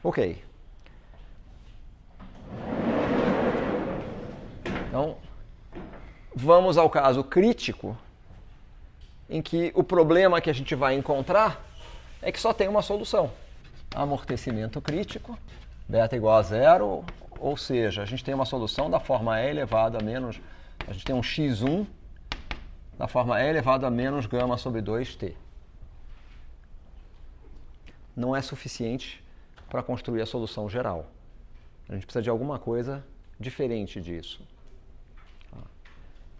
Ok. Então, vamos ao caso crítico, em que o problema que a gente vai encontrar é que só tem uma solução. Amortecimento crítico, beta igual a zero, ou seja, a gente tem uma solução da forma E elevado a menos... A gente tem um x1 da forma E elevado a menos gama sobre 2t. Não é suficiente para construir a solução geral. A gente precisa de alguma coisa diferente disso.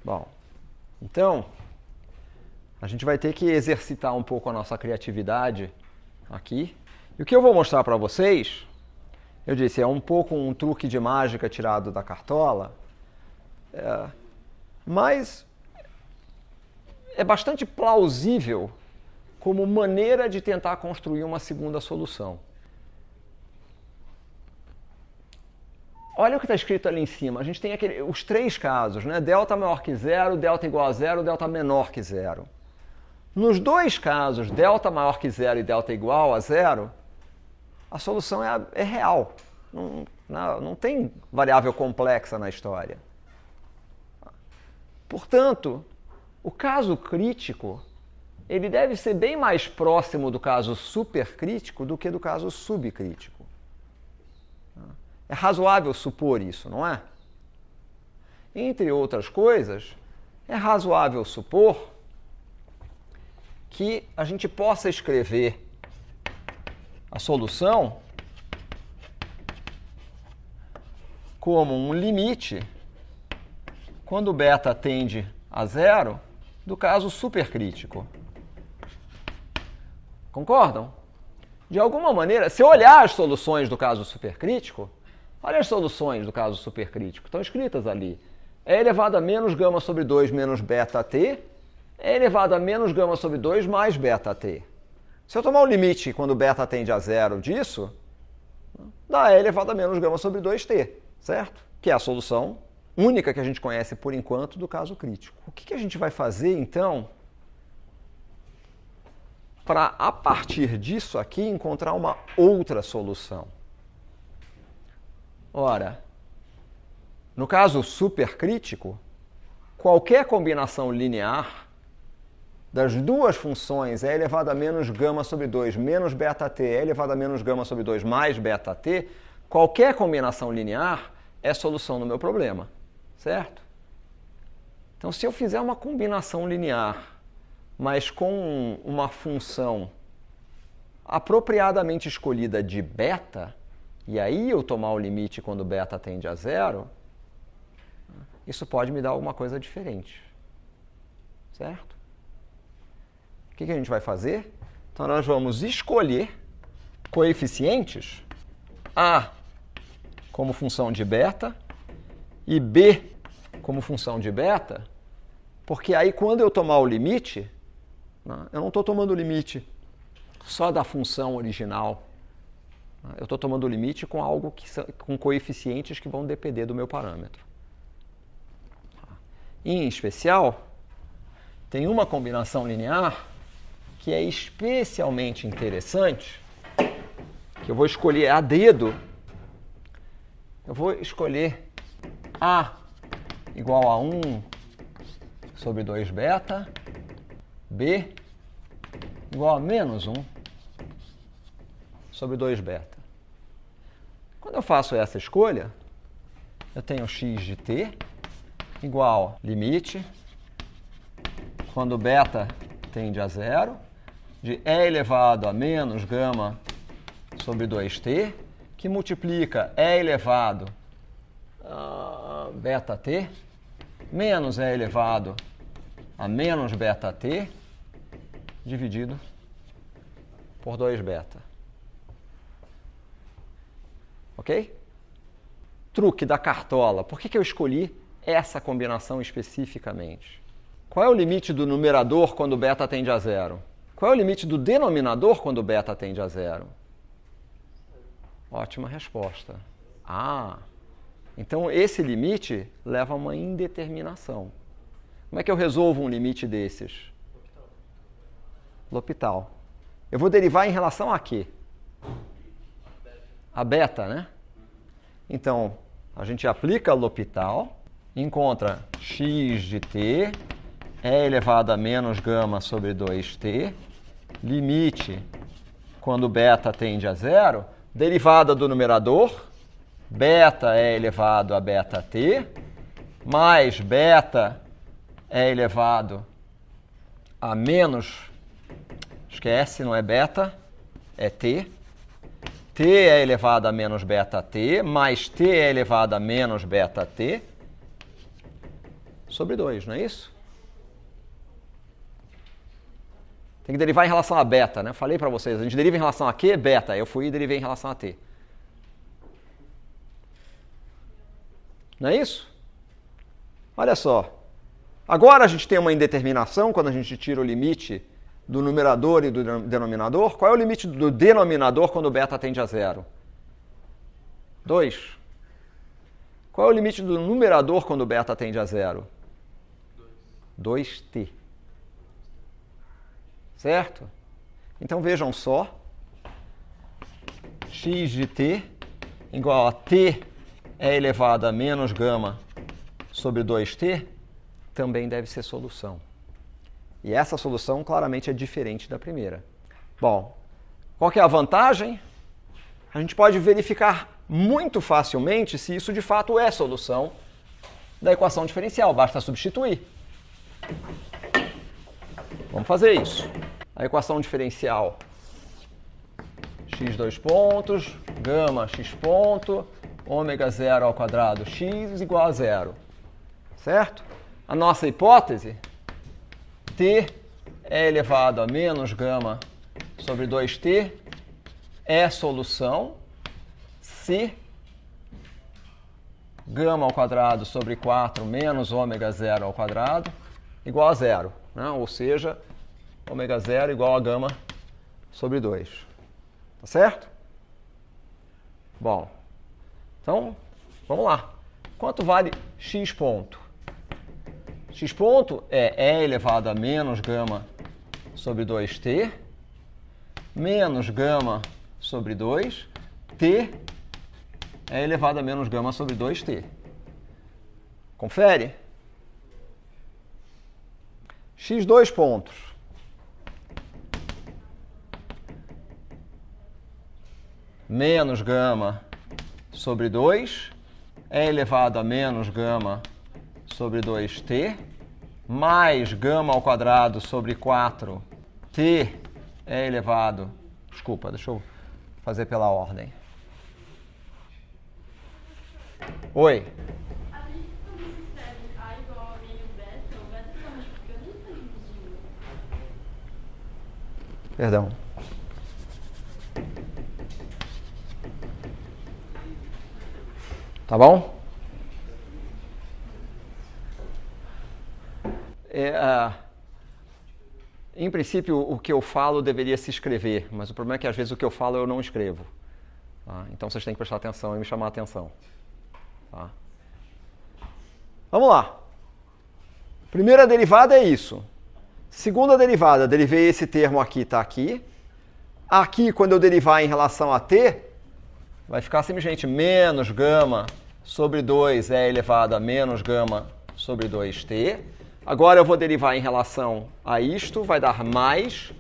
Bom, então, a gente vai ter que exercitar um pouco a nossa criatividade aqui. E o que eu vou mostrar para vocês, eu disse, é um pouco um truque de mágica tirado da cartola, mas é bastante plausível como maneira de tentar construir uma segunda solução. Olha o que está escrito ali em cima. A gente tem os três casos, né? Delta maior que zero, delta igual a zero, delta menor que zero. Nos dois casos, delta maior que zero e delta igual a zero, a solução é real. Não tem variável complexa na história. Portanto, o caso crítico ele deve ser bem mais próximo do caso supercrítico do que do caso subcrítico. É razoável supor isso, não é? Entre outras coisas, é razoável supor que a gente possa escrever a solução como um limite quando beta tende a zero do caso supercrítico. Concordam? De alguma maneira, se eu olhar as soluções do caso supercrítico, olha as soluções do caso supercrítico, estão escritas ali. E elevado a menos gama sobre 2 menos beta t, E elevado a menos gama sobre 2 mais beta t. Se eu tomar o limite quando beta tende a zero disso, dá E elevado a menos gama sobre 2t, certo? Que é a solução única que a gente conhece por enquanto do caso crítico. O que a gente vai fazer, então, para, a partir disso aqui, encontrar uma outra solução? Ora, no caso supercrítico, qualquer combinação linear das duas funções E elevado a menos gama sobre 2 menos beta t, E elevado a menos gama sobre 2 mais beta t, qualquer combinação linear é solução do meu problema, certo? Então, se eu fizer uma combinação linear, mas com uma função apropriadamente escolhida de beta, e aí eu tomar o limite quando beta tende a zero, isso pode me dar alguma coisa diferente, certo? O que a gente vai fazer? Então, nós vamos escolher coeficientes A como função de beta e B como função de beta, porque aí quando eu tomar o limite, eu não estou tomando o limite só da função original, eu estou tomando o limite com algo com coeficientes que vão depender do meu parâmetro. Em especial, tem uma combinação linear que é especialmente interessante, que eu vou escolher a dedo. Eu vou escolher A igual a 1 sobre 2 beta, B igual a menos 1 sobre 2 beta. Quando eu faço essa escolha, eu tenho x de t igual limite, quando beta tende a zero, de E elevado a menos gama sobre 2t, que multiplica E elevado a beta t, menos E elevado a menos beta t, dividido por 2 beta. Ok? Truque da cartola. Por que eu escolhi essa combinação especificamente? Qual é o limite do numerador quando beta tende a zero? Qual é o limite do denominador quando beta tende a zero? Ótima resposta. Então esse limite leva a uma indeterminação. Como é que eu resolvo um limite desses? L'Hopital. Eu vou derivar em relação a quê? a beta, né? Então, a gente aplica L'Hopital, encontra x de t, e elevado a menos gama sobre 2t, limite quando beta tende a zero, derivada do numerador, beta é elevado a beta t, mais beta é elevado a menos, esquece, não é beta, é t. T é elevado a menos beta t, mais t é elevado a menos beta t, sobre 2, não é isso? Tem que derivar em relação a beta, né? Falei para vocês, a gente deriva em relação a Q, beta. Eu fui e derivei em relação a t. Não é isso? Olha só. Agora a gente tem uma indeterminação, quando a gente tira o limite do numerador e do denominador. Qual é o limite do denominador quando o beta tende a zero? 2. Qual é o limite do numerador quando o beta tende a zero? 2t. Certo? Então vejam só. X de t igual a t é elevado a menos gama sobre 2t também deve ser solução. E essa solução claramente é diferente da primeira. Bom, qual que é a vantagem? A gente pode verificar muito facilmente se isso de fato é solução da equação diferencial. Basta substituir. Vamos fazer isso. A equação diferencial x dois pontos, gama x ponto, ômega zero ao quadrado x igual a zero. Certo? A nossa hipótese, t é elevado a menos gama sobre 2t, é solução se gama ao quadrado sobre 4 menos ômega zero ao quadrado igual a zero. Né? Ou seja, ômega zero igual a gama sobre 2. Tá certo? Bom, então, vamos lá. Quanto vale x ponto? X ponto é E elevado a menos gama sobre 2t, menos gama sobre 2, t é elevado a menos gama sobre 2t. Confere? X dois pontos. Menos gama sobre 2 é elevado a menos gama sobre 2t, mais gama ao quadrado sobre 4, t é elevado... Desculpa, deixa eu fazer pela ordem. Oi. A gente quando se escreve A igual a menos beta, o beta está multiplicando ou está dividindo? Perdão. Tá bom? Em princípio, o que eu falo deveria se escrever, mas o problema é que às vezes o que eu falo eu não escrevo. Tá? Então vocês têm que prestar atenção e me chamar a atenção. Tá? Vamos lá. Primeira derivada é isso. Segunda derivada, derivei esse termo aqui, está aqui. Aqui, quando eu derivar em relação a t, vai ficar simplesmente menos gama sobre 2 é elevado a menos gama sobre 2t. Agora eu vou derivar em relação a isto, vai dar mais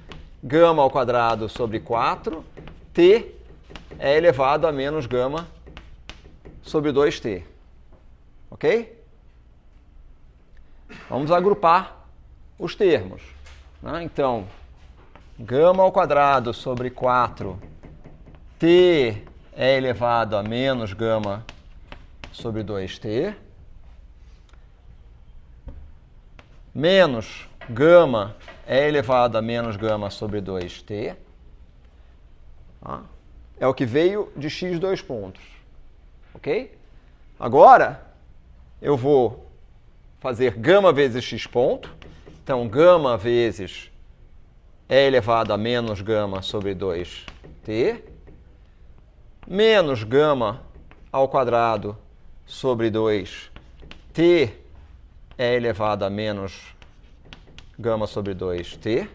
gama ao quadrado sobre 4, t é elevado a menos gama sobre 2t. Ok? Vamos agrupar os termos. Né? Então, gama ao quadrado sobre 4, t é elevado a menos gama sobre 2t, menos gama é elevado a menos gama sobre 2t. Tá? É o que veio de x dois pontos. Ok? Agora, eu vou fazer gama vezes x ponto. Então, gama vezes é elevado a menos gama sobre 2t, menos gama ao quadrado sobre 2t é elevado a menos gama sobre 2t.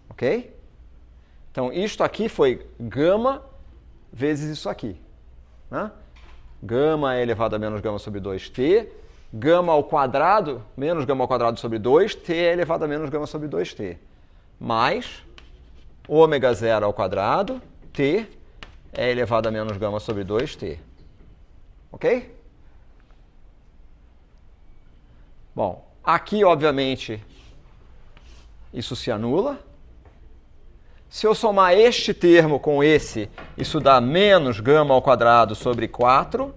Ok? Então, isto aqui foi gama vezes isso aqui. Né? Gama elevado a menos gama sobre 2t, gama ao quadrado, menos gama ao quadrado sobre 2, t elevado a menos gama sobre 2t, mais ômega zero ao quadrado, t é elevado a menos gama sobre 2t. Ok? Bom, aqui, obviamente, isso se anula. Se eu somar este termo com esse, isso dá menos gama ao quadrado sobre 4.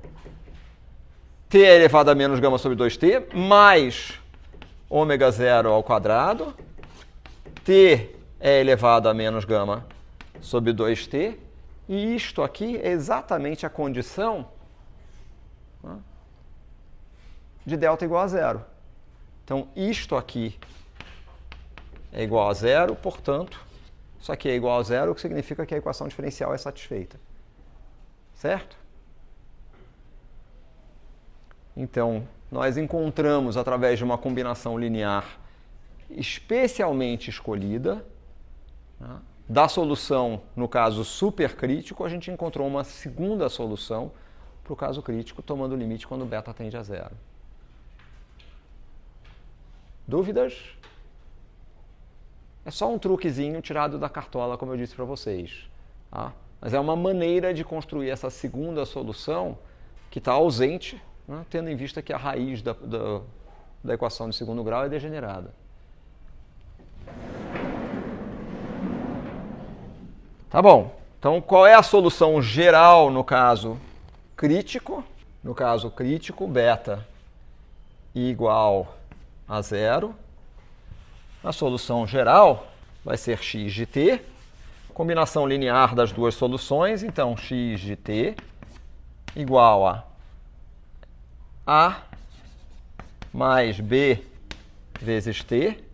T é elevado a menos gama sobre 2t, mais ômega zero ao quadrado. T é elevado a menos gama sobre 2t. E isto aqui é exatamente a condição de delta igual a zero. Então, isto aqui é igual a zero, portanto, isso aqui é igual a zero, o que significa que a equação diferencial é satisfeita. Certo? Então, nós encontramos, através de uma combinação linear especialmente escolhida, né, da solução, no caso supercrítico, a gente encontrou uma segunda solução para o caso crítico, tomando o limite quando beta tende a zero. Dúvidas? É só um truquezinho tirado da cartola, como eu disse para vocês. Tá? Mas é uma maneira de construir essa segunda solução que está ausente, né, tendo em vista que a raiz da equação de segundo grau é degenerada. Tá bom. Então, qual é a solução geral no caso crítico? No caso crítico, beta igual a zero. A solução geral vai ser x de t, combinação linear das duas soluções, então x de t igual a mais b vezes t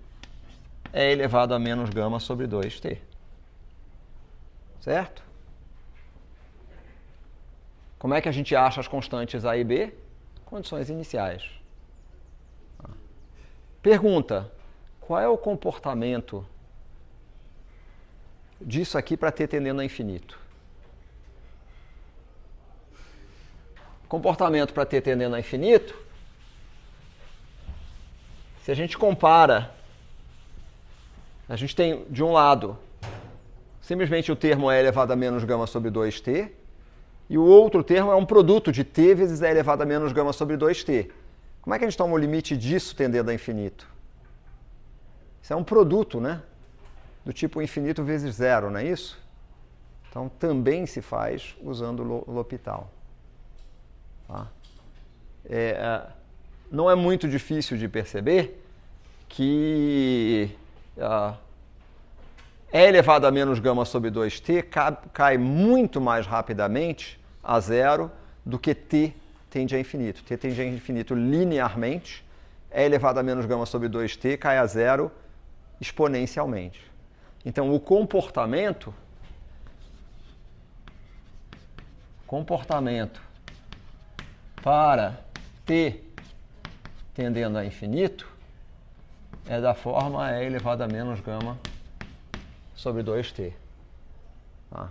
é elevado a menos gama sobre 2t. Certo? Como é que a gente acha as constantes a e b? Condições iniciais. Pergunta: qual é o comportamento disso aqui para t tendendo a infinito? Comportamento para t tendendo a infinito, se a gente compara, a gente tem de um lado simplesmente o termo é elevado a menos gama sobre 2t, e o outro termo é um produto de t vezes é elevado a menos gama sobre 2t. Como é que a gente toma o limite disso tendendo a infinito? Isso é um produto, né? Do tipo infinito vezes zero, não é isso? Então, também se faz usando o L'Hopital. Tá? Não é muito difícil de perceber que é elevado a menos gama sobre 2t cai muito mais rapidamente a zero do que t tende a infinito. T tende a infinito linearmente, é elevado a menos gama sobre 2t, cai a zero exponencialmente. Então, o comportamento para t tendendo a infinito é da forma e elevado a menos gama sobre 2t. Tá?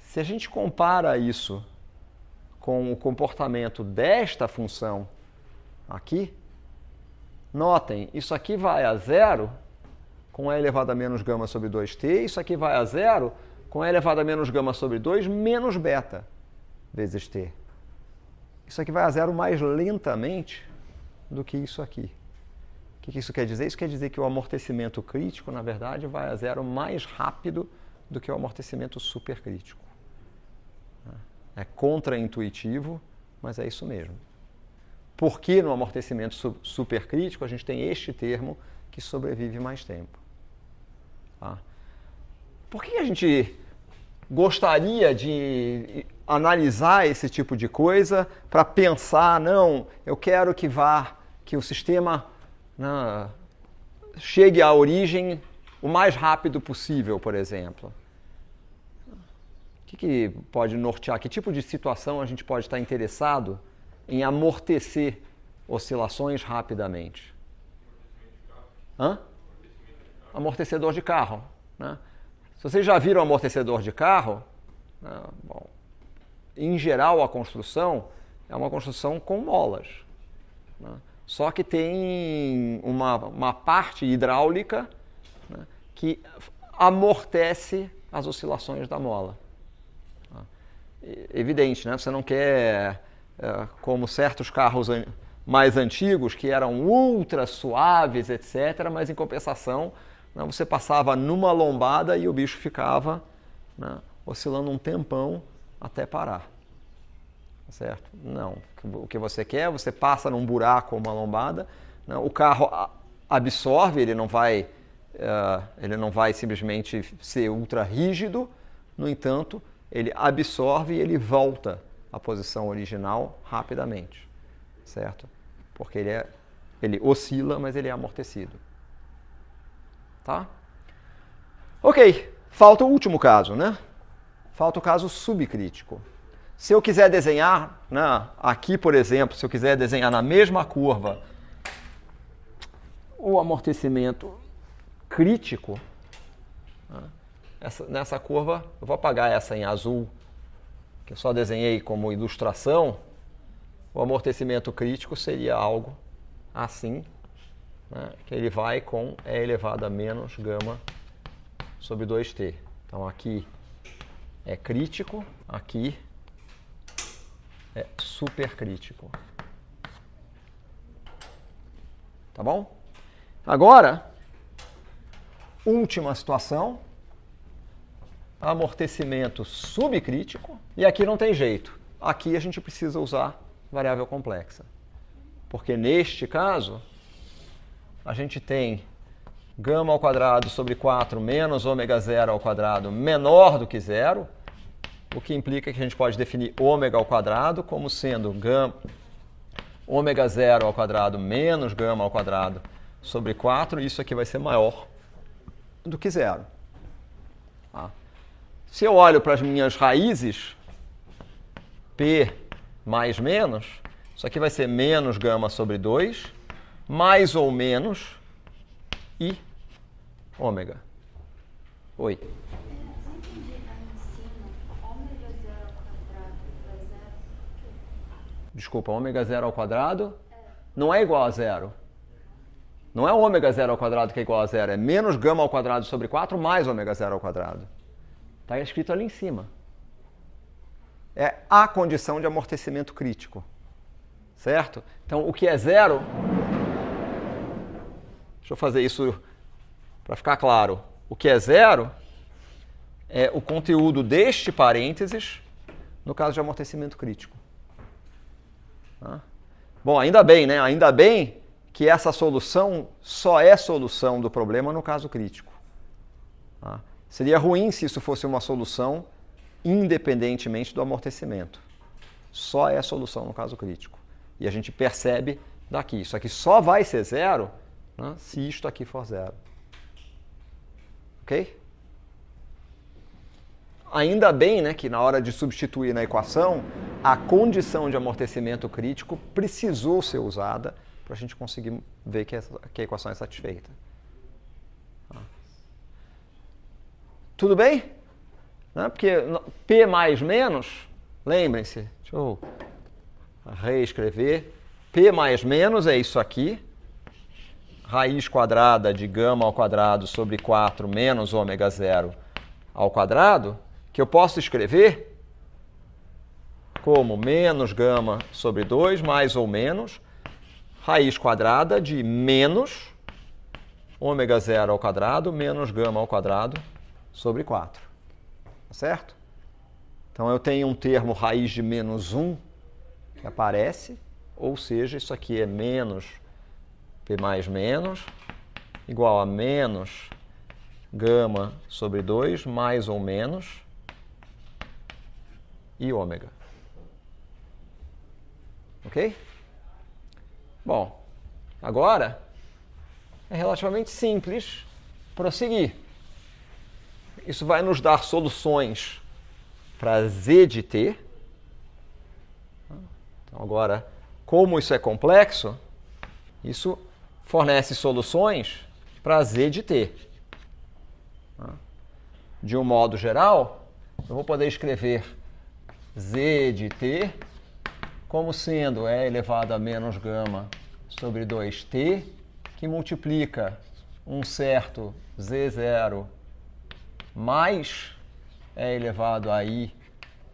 Se a gente compara isso com o comportamento desta função aqui, notem, isso aqui vai a zero com e elevado a menos gama sobre 2t, isso aqui vai a zero com e elevado a menos gama sobre 2 menos beta vezes t. Isso aqui vai a zero mais lentamente do que isso aqui. O que isso quer dizer? Isso quer dizer que o amortecimento crítico, na verdade, vai a zero mais rápido do que o amortecimento supercrítico. É contraintuitivo, mas é isso mesmo. Porque no amortecimento supercrítico a gente tem este termo que sobrevive mais tempo. Tá? Por que a gente gostaria de analisar esse tipo de coisa para pensar, não, eu quero que o sistema chegue à origem o mais rápido possível, por exemplo? O que pode nortear? Que tipo de situação a gente pode estar interessado em amortecer oscilações rapidamente? Amortecedor de carro. Né? Se vocês já viram amortecedor de carro, bom, em geral, a construção é uma construção com molas. Né? Só que tem uma parte hidráulica, né, que amortece as oscilações da mola. Evidente, né? Você não quer, como certos carros mais antigos, que eram ultra suaves, etc., mas em compensação, né, você passava numa lombada e o bicho ficava, né, oscilando um tempão até parar. Certo? Não. O que você quer, você passa num buraco ou uma lombada, né, o carro absorve, ele não vai simplesmente ser ultra rígido, no entanto, ele absorve e ele volta à posição original rapidamente, certo? Porque ele oscila, mas ele é amortecido. Tá? Ok, falta o último caso, né? Falta o caso subcrítico. Se eu quiser desenhar, né, aqui, por exemplo, se eu quiser desenhar na mesma curva o amortecimento crítico, né, nessa curva, eu vou apagar essa em azul, que eu só desenhei como ilustração. O amortecimento crítico seria algo assim, né, que ele vai com E elevado a menos gama sobre 2t. Então aqui é crítico, aqui é supercrítico. Tá bom? Agora, última situação, amortecimento subcrítico. E aqui não tem jeito. Aqui a gente precisa usar variável complexa. Porque neste caso, a gente tem gama ao quadrado sobre 4 menos ômega zero ao quadrado menor do que zero, o que implica que a gente pode definir ômega ao quadrado como sendo ômega zero ao quadrado menos gama ao quadrado sobre 4, e isso aqui vai ser maior do que zero. Tá? Se eu olho para as minhas raízes, P mais menos, isso aqui vai ser menos gama sobre 2, mais ou menos I ômega. Oi. Desculpa, ômega zero ao quadrado não é igual a zero. Não é ômega zero ao quadrado que é igual a zero, é menos gama ao quadrado sobre 4 mais ômega zero ao quadrado. Está escrito ali em cima. É a condição de amortecimento crítico. Certo? Então, o que é zero... Deixa eu fazer isso para ficar claro. O que é zero é o conteúdo deste parênteses no caso de amortecimento crítico. Tá? Bom, ainda bem, né? Ainda bem que essa solução só é solução do problema no caso crítico. Tá? Seria ruim se isso fosse uma solução independentemente do amortecimento. Só é solução no caso crítico. E a gente percebe daqui. Isso aqui só vai ser zero, né, se isto aqui for zero. Ok? Ainda bem, né, que na hora de substituir na equação, a condição de amortecimento crítico precisou ser usada para a gente conseguir ver que a equação é satisfeita. Tudo bem? Né? Porque P mais menos, lembrem-se, deixa eu reescrever, P mais menos é isso aqui, raiz quadrada de gama ao quadrado sobre 4 menos ômega zero ao quadrado, que eu posso escrever como menos gama sobre 2 mais ou menos raiz quadrada de menos ômega zero ao quadrado menos gama ao quadrado sobre 4. Tá certo? Então eu tenho um termo raiz de menos 1 que aparece, ou seja, isso aqui é menos P mais menos igual a menos gama sobre 2 mais ou menos I ômega. Ok? Bom, agora é relativamente simples prosseguir. Isso vai nos dar soluções para Z de t. Então, agora, como isso é complexo, isso fornece soluções para Z de t. De um modo geral, eu vou poder escrever z de t como sendo e elevado a menos gama sobre 2t, que multiplica um certo z0 mais e elevado a i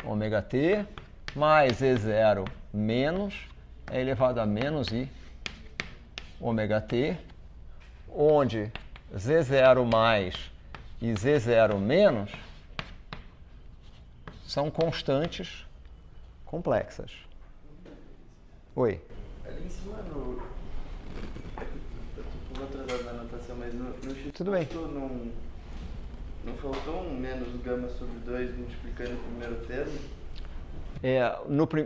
ômega t, mais z0 menos e elevado a menos i ômega t, onde z0 mais e z0 menos são constantes complexas. Oi? Ali em cima no... Eu tô um pouco atrasado na anotação, mas no X Tudo bem. Não faltou um menos gama sobre 2 multiplicando o primeiro termo?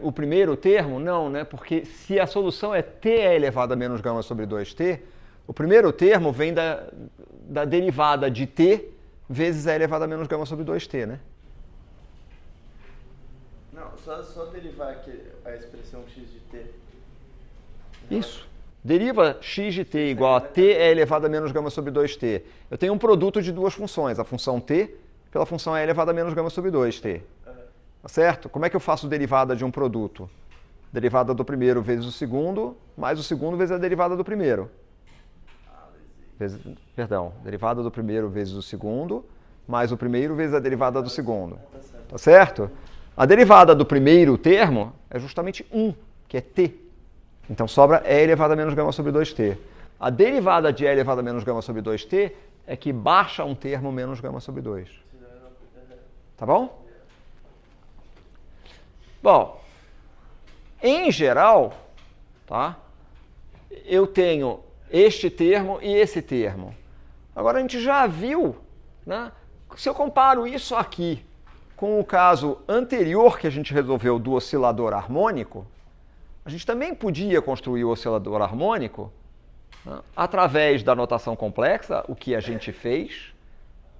O primeiro termo, não, né? Porque se a solução é t elevado a menos gama sobre 2t, o primeiro termo vem da derivada de t vezes e elevado a menos gama sobre 2t, né? Não, só derivar aqui a expressão x de t. Isso. Deriva x de t igual a t e elevado a menos gama sobre 2t. Eu tenho um produto de duas funções, a função t pela função e elevado a menos gama sobre 2t. Tá certo? Como é que eu faço derivada de um produto? Derivada do primeiro vezes o segundo, mais o segundo vezes a derivada do primeiro. Derivada do primeiro vezes o segundo, mais o primeiro vezes a derivada do segundo. Tá certo? A derivada do primeiro termo é justamente 1, que é t. Então sobra e elevado a menos gama sobre 2t. A derivada de e elevado a menos gama sobre 2t é que baixa um termo menos gama sobre 2. Tá bom? Bom, em geral, tá? Eu tenho este termo e esse termo. Agora a gente já viu, né? Se eu comparo isso aqui com o caso anterior que a gente resolveu do oscilador harmônico, a gente também podia construir o oscilador harmônico, né, através da notação complexa, o que a gente fez,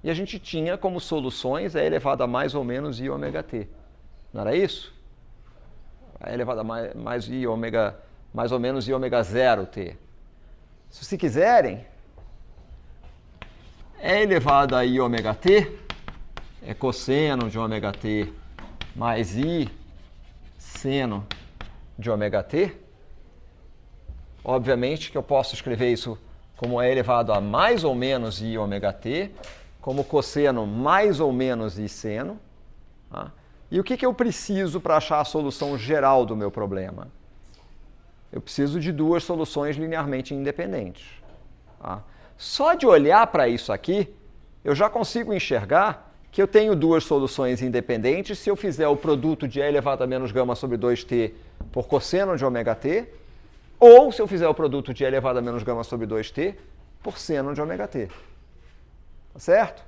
e a gente tinha como soluções e elevado a mais ou menos i ômega t. Não era isso? E elevado a mais ou menos i ômega 0 t. Se vocês quiserem, e elevado a i ômega t é cosseno de ômega t mais i seno de ômega t. Obviamente que eu posso escrever isso como e elevado a mais ou menos i ômega t, como cosseno mais ou menos i seno. Tá? E o que eu preciso para achar a solução geral do meu problema? Eu preciso de duas soluções linearmente independentes. Tá? Só de olhar para isso aqui, eu já consigo enxergar que eu tenho duas soluções independentes se eu fizer o produto de e elevado a menos gama sobre 2t por cosseno de ômega t, ou se eu fizer o produto de e elevado a menos gama sobre 2t por seno de ômega t. Tá certo?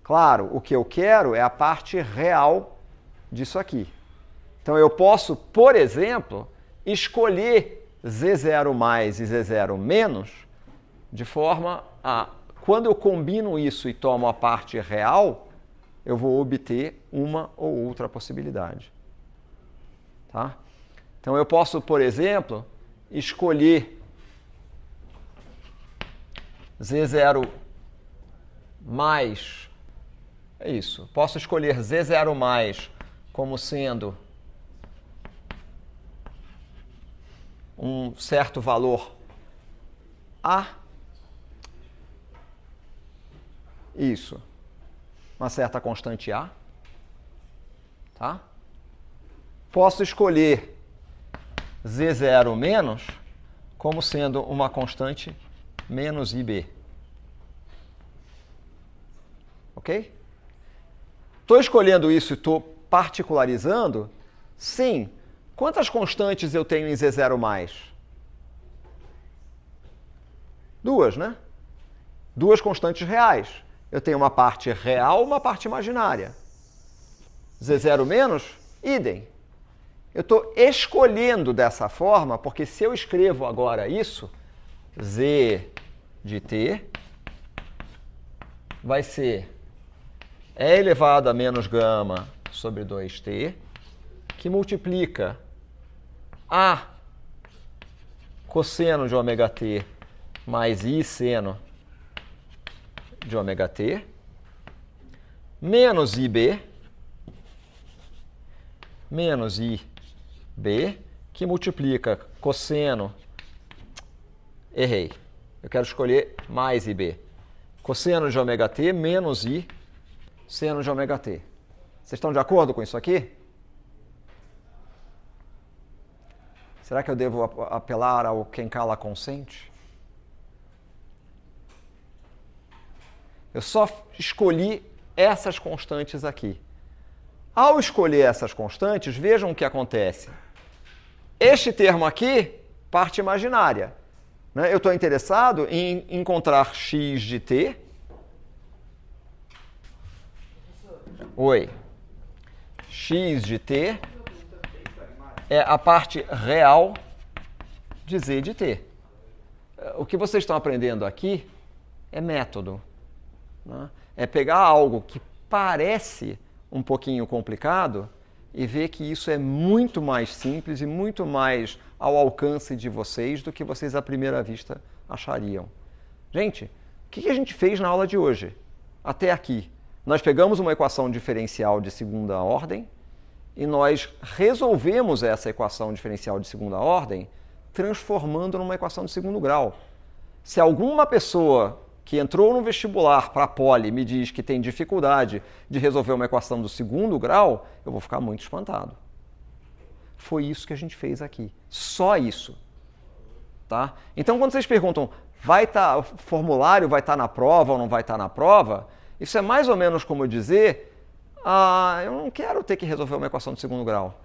Claro, o que eu quero é a parte real disso aqui. Então eu posso, por exemplo, escolher z0 mais e z0 menos de forma a, quando eu combino isso e tomo a parte real, eu vou obter uma ou outra possibilidade. Tá? Então eu posso, por exemplo, escolher z0 mais, é isso, posso escolher z0 mais como sendo um certo valor A, isso, uma certa constante A, tá? Posso escolher z0 menos como sendo uma constante menos IB. Ok? Estou escolhendo isso e estou particularizando? Sim. Quantas constantes eu tenho em z0 mais? Duas, né? Duas constantes reais. Eu tenho uma parte real e uma parte imaginária. z0 menos, idem. Eu estou escolhendo dessa forma, porque se eu escrevo agora isso, z de t vai ser e elevado a menos gama sobre 2t, que multiplica a cosseno de ômega t mais i seno de ômega t, menos ib, menos IB, que multiplica cosseno... Errei. Eu quero escolher mais IB. Cosseno de ômega t menos I seno de ômega t. Vocês estão de acordo com isso aqui? Será que eu devo apelar ao quem cala consente? Eu só escolhi essas constantes aqui. Ao escolher essas constantes, vejam o que acontece. Este termo aqui, parte imaginária. Eu estou interessado em encontrar x de t. Oi. X de t é a parte real de z de t. O que vocês estão aprendendo aqui é método. É pegar algo que parece um pouquinho complicado e ver que isso é muito mais simples e muito mais ao alcance de vocês do que vocês à primeira vista achariam. Gente, o que a gente fez na aula de hoje? Até aqui, nós pegamos uma equação diferencial de segunda ordem e nós resolvemos essa equação diferencial de segunda ordem transformando numa equação de segundo grau. Se alguma pessoa que entrou no vestibular para a Poli me diz que tem dificuldade de resolver uma equação do segundo grau, eu vou ficar muito espantado. Foi isso que a gente fez aqui. Só isso. Tá? Então, quando vocês perguntam, o formulário vai estar na prova ou não vai estar na prova, isso é mais ou menos como dizer, eu não quero ter que resolver uma equação de segundo grau.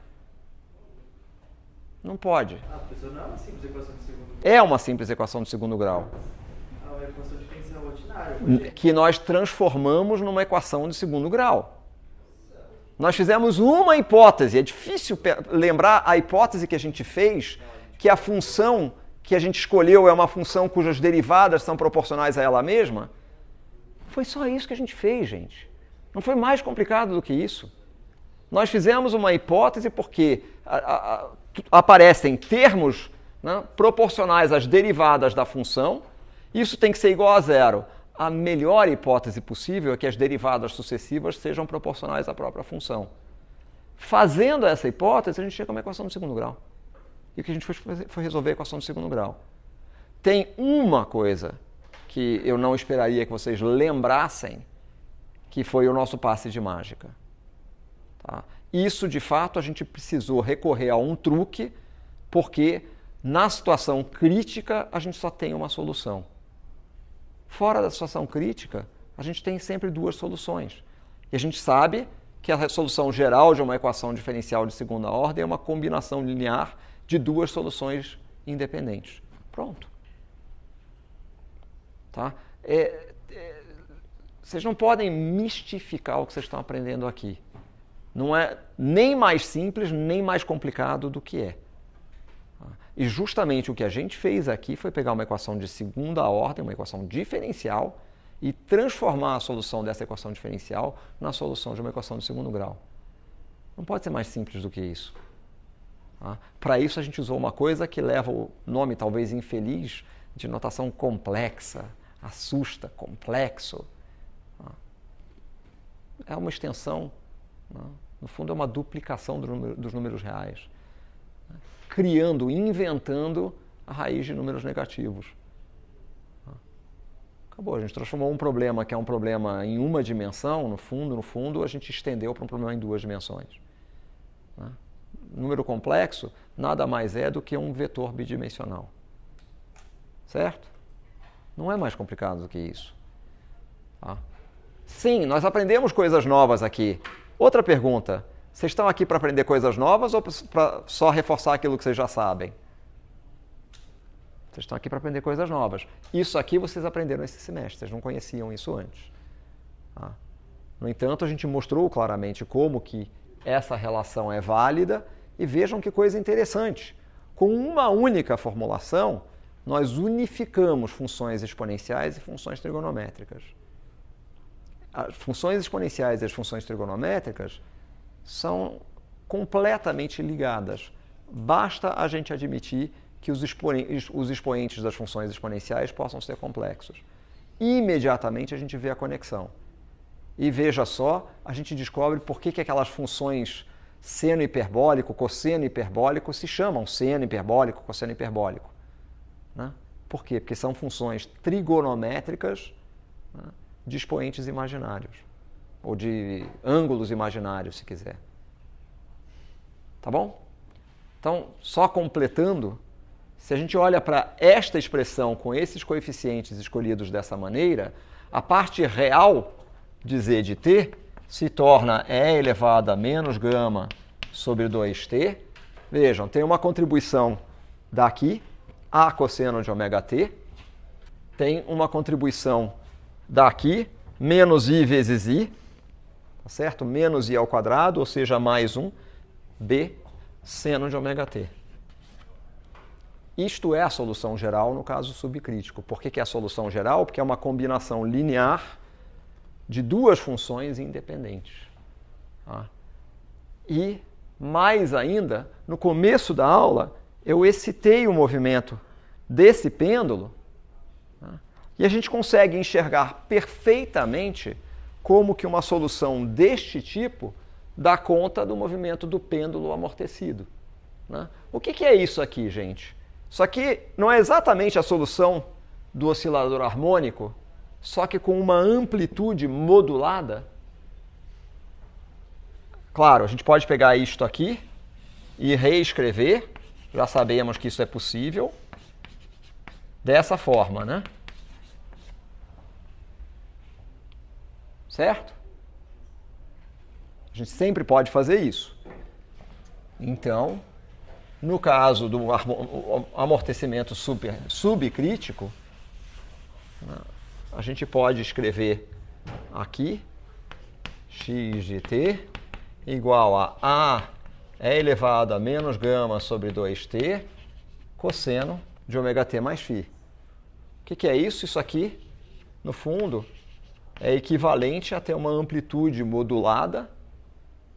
Não pode. Professor, não é uma simples equação de segundo grau. É uma simples equação de segundo grau. É uma equação diferencial ordinária. Que nós transformamos numa equação de segundo grau. Nós fizemos uma hipótese. É difícil lembrar a hipótese que a gente fez, que a função que a gente escolheu é uma função cujas derivadas são proporcionais a ela mesma. Foi só isso que a gente fez, gente. Não foi mais complicado do que isso. Nós fizemos uma hipótese porque aparecem termos, né, proporcionais às derivadas da função. Isso tem que ser igual a zero. A melhor hipótese possível é que as derivadas sucessivas sejam proporcionais à própria função. Fazendo essa hipótese, a gente chega a uma equação de segundo grau. E o que a gente foi resolver a equação de segundo grau. Tem uma coisa que eu não esperaria que vocês lembrassem, que foi o nosso passe de mágica. Tá? Isso, de fato, a gente precisou recorrer a um truque, porque na situação crítica a gente só tem uma solução. Fora da situação crítica, a gente tem sempre duas soluções. E a gente sabe que a solução geral de uma equação diferencial de segunda ordem é uma combinação linear de duas soluções independentes. Pronto. Tá? Vocês não podem mistificar o que vocês estão aprendendo aqui. Não é nem mais simples, nem mais complicado do que é. E justamente o que a gente fez aqui foi pegar uma equação de segunda ordem, uma equação diferencial, e transformar a solução dessa equação diferencial na solução de uma equação de segundo grau. Não pode ser mais simples do que isso. Para isso a gente usou uma coisa que leva o nome talvez infeliz de notação complexa, assusta, complexo. É uma extensão, no fundo é uma duplicação dos números reais, criando, inventando a raiz de números negativos. Acabou, a gente transformou um problema que é um problema em uma dimensão, no fundo, a gente estendeu para um problema em duas dimensões. Número complexo nada mais é do que um vetor bidimensional. Certo? Não é mais complicado do que isso. Sim, nós aprendemos coisas novas aqui. Outra pergunta, vocês estão aqui para aprender coisas novas ou para só reforçar aquilo que vocês já sabem? Vocês estão aqui para aprender coisas novas. Isso aqui vocês aprenderam esse semestre, vocês não conheciam isso antes. No entanto, a gente mostrou claramente como que essa relação é válida e vejam que coisa interessante. Com uma única formulação, nós unificamos funções exponenciais e funções trigonométricas. As funções exponenciais e as funções trigonométricas são completamente ligadas. Basta a gente admitir que os expoentes das funções exponenciais possam ser complexos. Imediatamente a gente vê a conexão. E veja só, a gente descobre por que aquelas funções Seno hiperbólico, cosseno hiperbólico se chamam seno hiperbólico, cosseno hiperbólico. Né? Por quê? Porque são funções trigonométricas, né, de expoentes imaginários, ou de ângulos imaginários, se quiser. Tá bom? Então, só completando, se a gente olha para esta expressão com esses coeficientes escolhidos dessa maneira, a parte real de z de t se torna e elevado a menos gama sobre 2t. Vejam, tem uma contribuição daqui, a cosseno de ômega t. Tem uma contribuição daqui, menos i vezes i, tá certo? Menos i ao quadrado, ou seja, mais um, b seno de ômega t. Isto é a solução geral no caso subcrítico. Por que é a solução geral? Porque é uma combinação linear de duas funções independentes. Tá? E, mais ainda, no começo da aula, eu excitei o movimento desse pêndulo, tá? E a gente consegue enxergar perfeitamente como que uma solução deste tipo dá conta do movimento do pêndulo amortecido. Né? O que é isso aqui, gente? Isso aqui não é exatamente a solução do oscilador harmônico, só que com uma amplitude modulada. Claro, a gente pode pegar isto aqui e reescrever, já sabemos que isso é possível, dessa forma, né? Certo? A gente sempre pode fazer isso. Então, no caso do amortecimento subcrítico, a gente pode escrever aqui x de t igual a e elevado a menos gama sobre 2t cosseno de ômega t mais φ. O que é isso? Isso aqui, no fundo, é equivalente a ter uma amplitude modulada,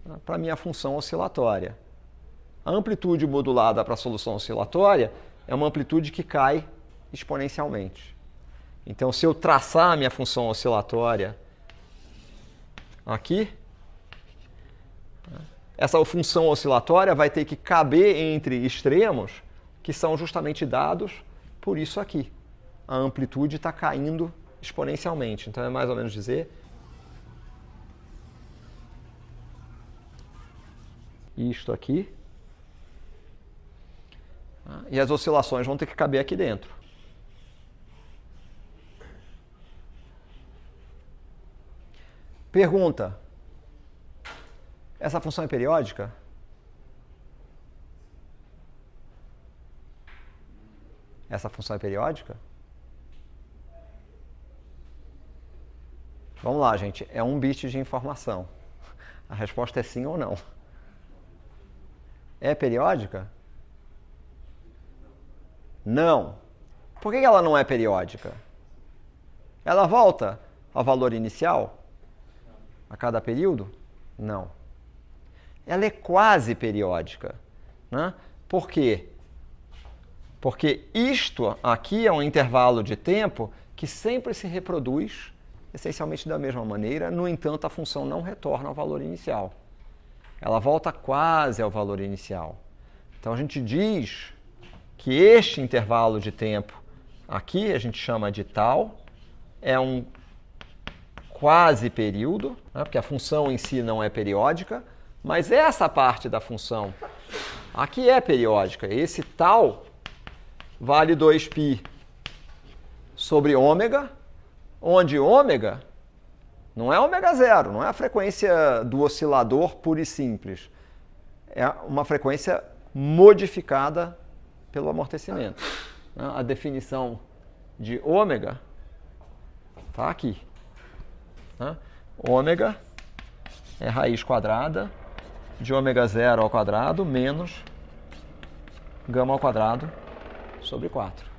né, para a minha função oscilatória. A amplitude modulada para a solução oscilatória é uma amplitude que cai exponencialmente. Então, se eu traçar a minha função oscilatória aqui, essa função oscilatória vai ter que caber entre extremos que são justamente dados por isso aqui. A amplitude está caindo exponencialmente. Então, é mais ou menos dizer isto aqui. E as oscilações vão ter que caber aqui dentro. Pergunta: essa função é periódica? Essa função é periódica? Vamos lá, gente. É um bit de informação. A resposta é sim ou não. É periódica? Não. Por que ela não é periódica? Ela volta ao valor inicial a cada período? Não. Ela é quase periódica. Né? Por quê? Porque isto aqui é um intervalo de tempo que sempre se reproduz essencialmente da mesma maneira, no entanto, a função não retorna ao valor inicial. Ela volta quase ao valor inicial. Então, a gente diz que este intervalo de tempo aqui, a gente chama de tal, é um quase período, né, porque a função em si não é periódica, mas essa parte da função aqui é periódica. Esse tal vale 2π sobre ômega, onde ômega não é ômega zero, não é a frequência do oscilador pura e simples. É uma frequência modificada pelo amortecimento. A definição de ômega está aqui. Ômega é raiz quadrada de ômega zero ao quadrado menos gama ao quadrado sobre 4.